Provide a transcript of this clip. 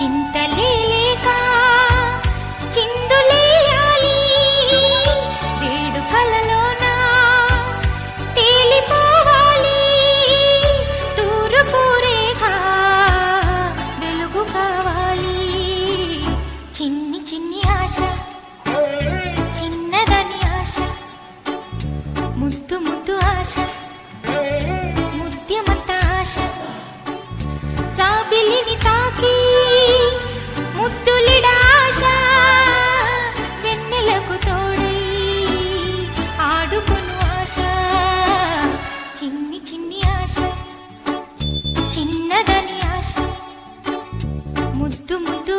చింతలేక చిందులేయాలి వేడుకలలోన తేలిపోవాలి తూర్పు రేఖ వెలుగు కావాలి చిన్ని చిన్ని ఆశ చిన్నదని ఆశ ముద్దు ముద్దు ఆశ ముద్యమంత ఆశ జాబిలిని తాకి ముద్దులిడాశ వెన్నెలకు తోడై ఆడుకొను ఆశ చిన్ని చిన్ని ఆశ చిన్నదని ఆశ ముద్దు ముద్దు